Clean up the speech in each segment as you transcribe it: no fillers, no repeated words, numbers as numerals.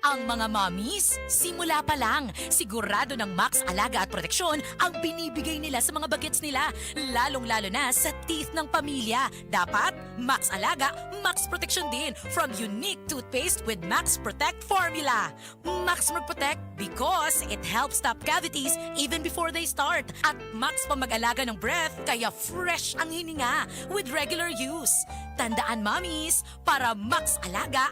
Ang mga mommies, simula pa lang, sigurado ng Max Alaga at Proteksyon ang binibigay nila sa mga bagets nila, lalong-lalo na sa teeth ng pamilya. Dapat, Max Alaga, Max Proteksyon din from unique toothpaste with Max Protect formula. Max Protect because it helps stop cavities even before they start. At Max pa mag-alaga ng breath, kaya fresh ang hininga with regular use. Tandaan, mommies, para Max Alaga,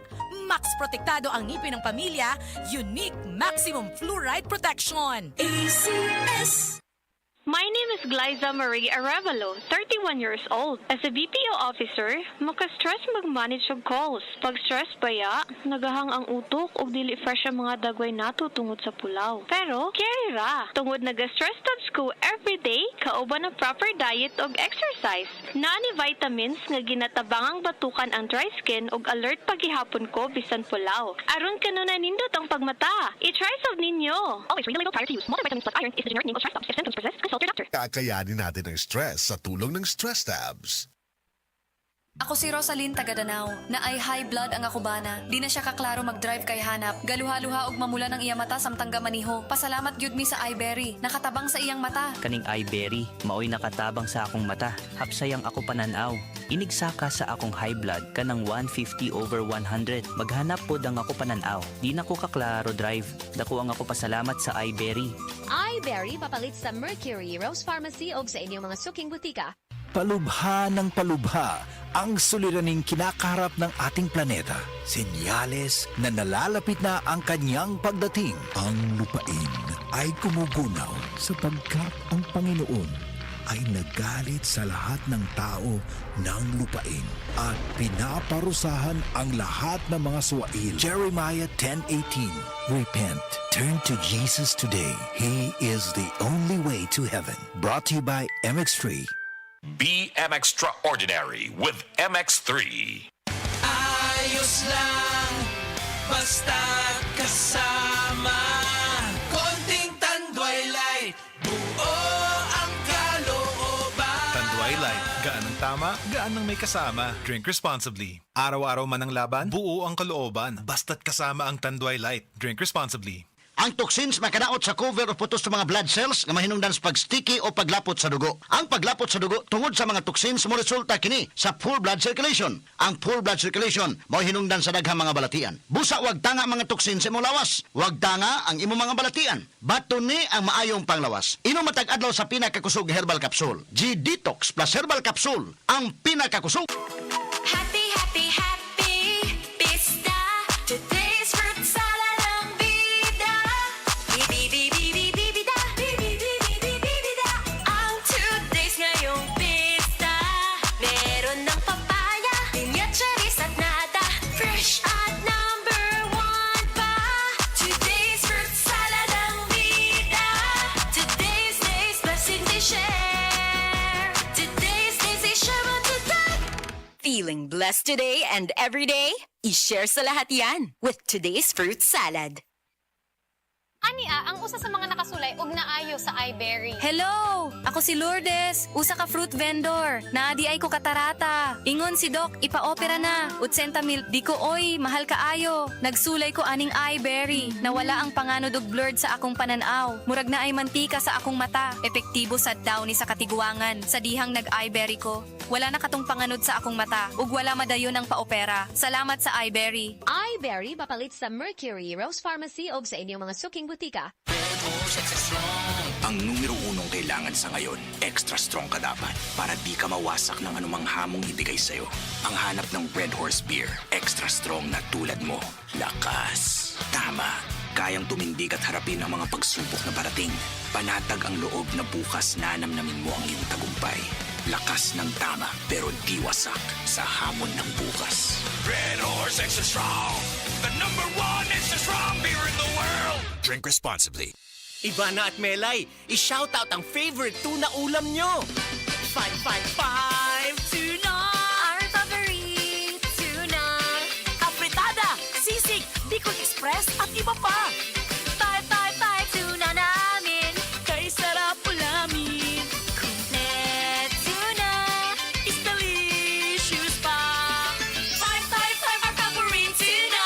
Max Protektado ang ngipin ng pamilya, unique maximum fluoride protection. ACS! My name is Glyza Marie Arevalo, 31 years old. As a BPO officer, maka-stress mag-manage og calls. Pag stress baya, nagahang ang utok o dili fresh ang mga dagway nato tungod sa pulaw. Pero, carry ra. Tungod naga-stress tabs ko everyday, kauban ng proper diet og exercise. Naani vitamins nga ginatabangang batukan ang dry skin og alert paghihapon ko bisan pulaw. Aron kanuna nindot ang pagmata. I-try sab ninyo. Always read the label prior to use. Multivitamins plus iron is the generic name of stress tabs. If symptoms persist, consult your doctor. Kakayanin natin ang stress sa tulong ng Stress Tabs. Ako si Rosaline Tagadanaw, na ay high blood ang akubana. Di na siya kaklaro mag-drive kay hanap. Galuha-luha og mamula ng iya mata samtang gamaniho. Pasalamat gyud mi sa iBerry, nakatabang sa iyang mata. Kaning iBerry, maoy nakatabang sa akong mata. Hapsay ang ako pananaw. Inigsaka sa akong high blood kanang 150/100. Maghanap pod ang ako pananaw. Di na ko kaklaro drive. Dako ang ako pasalamat sa iBerry. iBerry papalit sa Mercury, Rose Pharmacy o sa inyong mga suking butika. Palubha ng palubha ang suliraning kinakaharap ng ating planeta. Senyales na nalalapit na ang kanyang pagdating. Ang lupain ay kumugunaw sapagkat ang Panginoon ay nagalit sa lahat ng tao ng lupain at pinaparusahan ang lahat ng mga suwail. Jeremiah 10:18. Repent. Turn to Jesus today. He is the only way to heaven. Brought to you by MX3. Be Extraordinary with MX3. Ayos lang, basta kasama. Konting Tanduay Light, buo ang kalooban. Tanduay Light, gaan ang tama, gaan ang may kasama. Drink responsibly. Araw-araw man ang laban, buo ang kalooban. Basta't kasama ang Tanduay Light. Drink responsibly. Ang toxins makadaot sa cover o putos sa mga blood cells nga mahinungdan sa pag-sticky o paglapot sa dugo. Ang paglapot sa dugo tungod sa mga toxins mo resulta kini sa full blood circulation. Ang full blood circulation mao hinungdan sa daghang mga balatian. Busa wag tanga mga toxins sa imong lawas. Wag tanga ang imong mga balatian. Baton ni ang maayong panglawas. Inom matag adlaw sa pinakakusog herbal capsule. G-Detox plus herbal capsule ang pinakakusog. Happy, happy, happy, pista, today's fruit salad. Feeling blessed today and every day? I-share sa lahat yan with today's fruit salad. Ania, ang usa sa mga nakasulay og naayo sa iBerry. Hello! Ako si Lourdes, usa ka fruit vendor. Naadi ay ko katarata. Ingon si Doc, ipa-opera na. 80,000, di ko oy, mahal kaayo. Nagsulay ko aning iBerry. Nawala ang panganod og blurred sa akong pananaw. Murag na ay mantika sa akong mata. Epektibo sad daw ni sa katiguangan. Sa dihang nag-iBerry ko. Wala na katong panganod sa akong mata. Ug wala madayon ang paopera. Salamat sa iBerry. iBerry papalit sa Mercury, Rose Pharmacy o sa inyong mga suking butika. Ang numero unong kailangan sa ngayon, extra strong ka dapat para di ka mawasak ng anumang hamong ibigay sa'yo. Ang hanap ng Red Horse Beer, extra strong na tulad mo. Lakas. Tama. Kayang tumindig at harapin ang mga pagsubok na parating. Panatag ang loob na bukas nanamnamin mo ang iyong tagumpay. Lakas ng tama pero di wasak sa hamon ng bukas. Red Horse Extra Strong, the #1 extra strong beer in the world. Drink responsibly. Ivana at Melay, i-shoutout ang favorite tuna ulam nyo. 555 tuna! Our favorite tuna, apritada, sisig, Bicol Express at iba pa. Tay tuna namin, kay sarap ulamin. Complete tuna, is delicious pa. 555 our favorite tuna.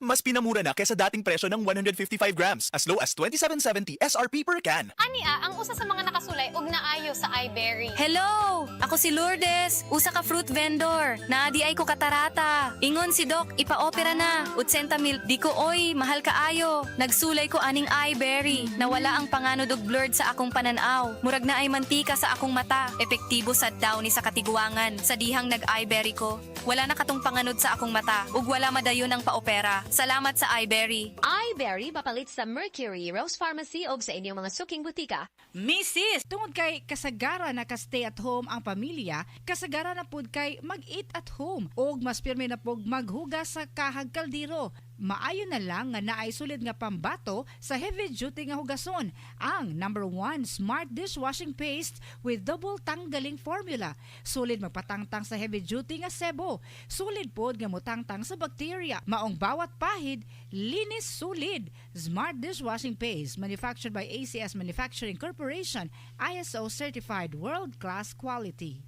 mas pinamura na kesa dating presyo ng 155 grams, as low as 27.70 SRP per can. Ania, ang usa sa mga nakasulay og naayo sa iBerry. Hello! Ako si Lourdes, usa ka fruit vendor. Naadi ay ko katarata. Ingon si Doc, ipa-opera na. 80,000, di ko oy, mahal kaayo. Nagsulay ko aning iBerry. Nawala ang panganod og blurred sa akong pananaw. Murag na ay mantika sa akong mata. Epektibo sa daw ni sa katiguangan. Sa dihang nag-iBerry ko. Wala na katong panganod sa akong mata. Ug wala madayon ang paopera. Salamat sa iBerry. iBerry papalit sa Mercury, Rose Pharmacy o sa inyong mga suking butika. Mrs. Tungod kay kasagara na ka-stay at home ang pamilya, kasagara na pud kay mag-eat at home o mas pirmi na pud maghugas sa kahag kaldero. Maayo na lang nga naay sulid nga pambato sa heavy duty nga hugason ang #1 Smart Dishwashing Paste with double tanggaling formula. Sulid magpatangtang sa heavy duty nga sebo. Sulid pod nga motangtang sa bakterya. Maong bawat pahid, linis sulid. Smart Dishwashing Paste manufactured by ACS Manufacturing Corporation, ISO certified world-class quality.